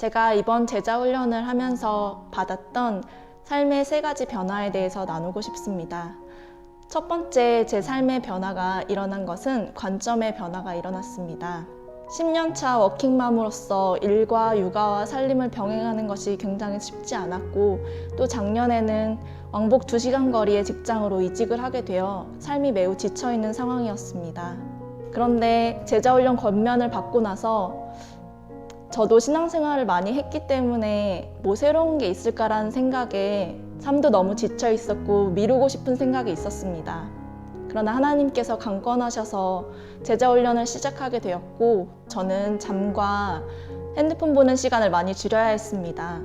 제가 이번 제자 훈련을 하면서 받았던 삶의 3가지 변화에 대해서 나누고 싶습니다. 첫 번째, 제 삶의 변화가 일어난 것은 관점의 변화가 일어났습니다. 10년차 워킹맘으로서 일과 육아와 살림을 병행하는 것이 굉장히 쉽지 않았고, 또 작년에는 왕복 2시간 거리의 직장으로 이직을 하게 되어 삶이 매우 지쳐있는 상황이었습니다. 그런데 제자훈련 권면을 받고 나서 저도 신앙생활을 많이 했기 때문에 뭐 새로운 게 있을까라는 생각에 삶도 너무 지쳐 있었고 미루고 싶은 생각이 있었습니다. 그러나 하나님께서 강권하셔서 제자훈련을 시작하게 되었고, 저는 잠과 핸드폰 보는 시간을 많이 줄여야 했습니다.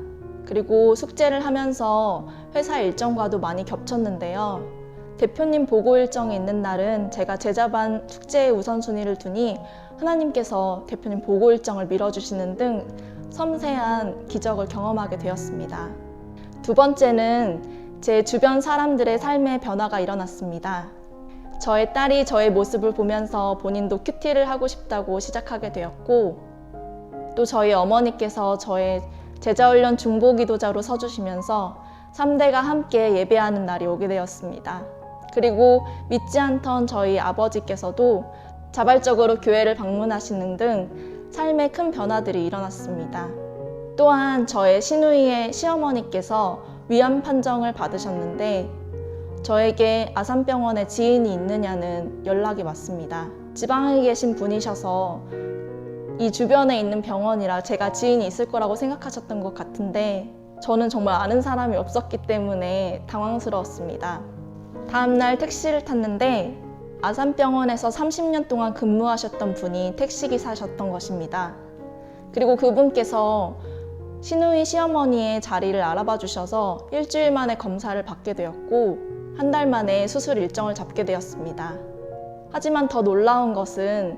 그리고 숙제를 하면서 회사 일정과도 많이 겹쳤는데요. 대표님 보고 일정이 있는 날은 제가 제자반 숙제의 우선순위를 두니 하나님께서 대표님 보고 일정을 밀어주시는 등 섬세한 기적을 경험하게 되었습니다. 두 번째는 제 주변 사람들의 삶의 변화가 일어났습니다. 저의 딸이 저의 모습을 보면서 본인도 큐티를 하고 싶다고 시작하게 되었고, 또 저희 어머니께서 저의 제자훈련 중보기도자로 서주시면서 3대가 함께 예배하는 날이 오게 되었습니다. 그리고 믿지 않던 저희 아버지께서도 자발적으로 교회를 방문하시는 등 삶의 큰 변화들이 일어났습니다. 또한 저의 시누이의 시어머니께서 위암 판정을 받으셨는데 저에게 아산병원에 지인이 있느냐는 연락이 왔습니다. 지방에 계신 분이셔서 이 주변에 있는 병원이라 제가 지인이 있을 거라고 생각하셨던 것 같은데 저는 정말 아는 사람이 없었기 때문에 당황스러웠습니다. 다음날 택시를 탔는데 아산병원에서 30년 동안 근무하셨던 분이 택시기사셨던 것입니다. 그리고 그분께서 시누이 시어머니의 자리를 알아봐 주셔서 일주일 만에 검사를 받게 되었고, 한 달 만에 수술 일정을 잡게 되었습니다. 하지만 더 놀라운 것은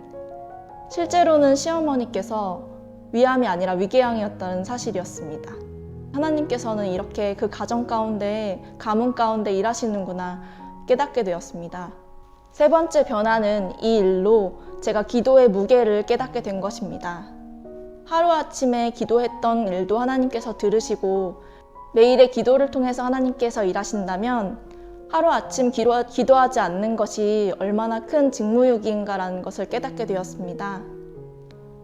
실제로는 시어머니께서 위암이 아니라 위궤양이었다는 사실이었습니다. 하나님께서는 이렇게 그 가정 가운데, 가문 가운데 일하시는구나 깨닫게 되었습니다. 세 번째 변화는 이 일로 제가 기도의 무게를 깨닫게 된 것입니다. 하루아침에 기도했던 일도 하나님께서 들으시고 매일의 기도를 통해서 하나님께서 일하신다면 하루아침 기도하지 않는 것이 얼마나 큰 직무유기인가라는 것을 깨닫게 되었습니다.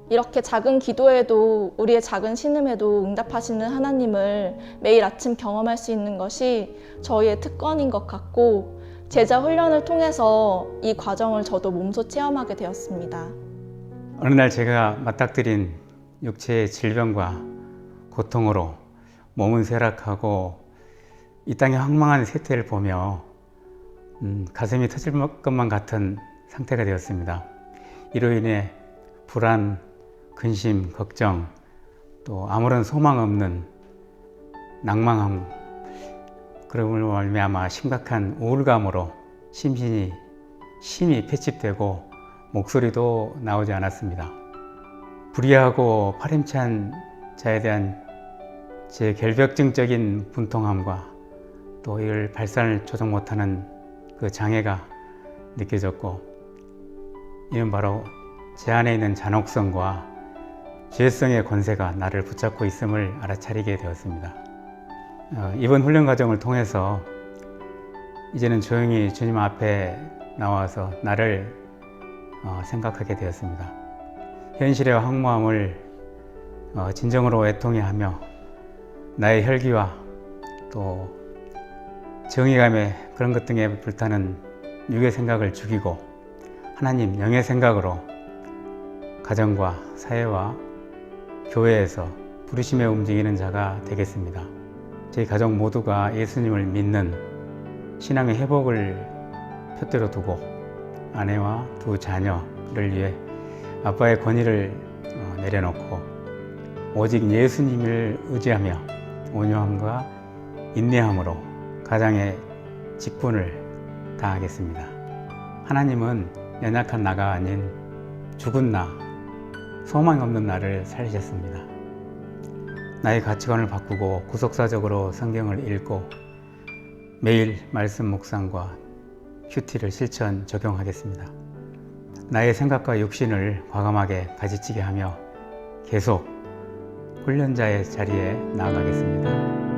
이렇게 작은 기도에도, 우리의 작은 신음에도 응답하시는 하나님을 매일 아침 경험할 수 있는 것이 저희의 특권인 것 같고, 제자 훈련을 통해서 이 과정을 저도 몸소 체험하게 되었습니다. 어느 날 제가 맞닥뜨린 육체의 질병과 고통으로 몸은 쇠락하고 이 땅의 황망한 세태를 보며 가슴이 터질 것만 같은 상태가 되었습니다. 이로 인해 불안, 근심, 걱정, 또 아무런 소망 없는 낭망함, 그러므로 말미암아 심각한 우울감으로 심신이 심히 패집되고 목소리도 나오지 않았습니다. 불의하고 파렴치한 자에 대한 제 결벽증적인 분통함과 또 이를 발산을 조정 못하는 그 장애가 느껴졌고, 이는 바로 제 안에 있는 잔혹성과 죄성의 권세가 나를 붙잡고 있음을 알아차리게 되었습니다. 이번 훈련 과정을 통해서 이제는 조용히 주님 앞에 나와서 나를 생각하게 되었습니다. 현실의 황무함을 진정으로 애통해하며 나의 혈기와 또 정의감의 그런 것 등에 불타는 육의 생각을 죽이고 하나님 영의 생각으로 가정과 사회와 교회에서 부르심에 움직이는 자가 되겠습니다. 저희 가족 모두가 예수님을 믿는 신앙의 회복을 표대로 두고 아내와 2 자녀를 위해 아빠의 권위를 내려놓고 오직 예수님을 의지하며 온유함과 인내함으로 가장의 직분을 다하겠습니다. 하나님은 연약한 나가 아닌 죽은 나, 소망 없는 나를 살리셨습니다. 나의 가치관을 바꾸고 구속사적으로 성경을 읽고 매일 말씀 묵상과 큐티를 실천 적용하겠습니다. 나의 생각과 육신을 과감하게 가지치게 하며 계속 훈련자의 자리에 나아가겠습니다.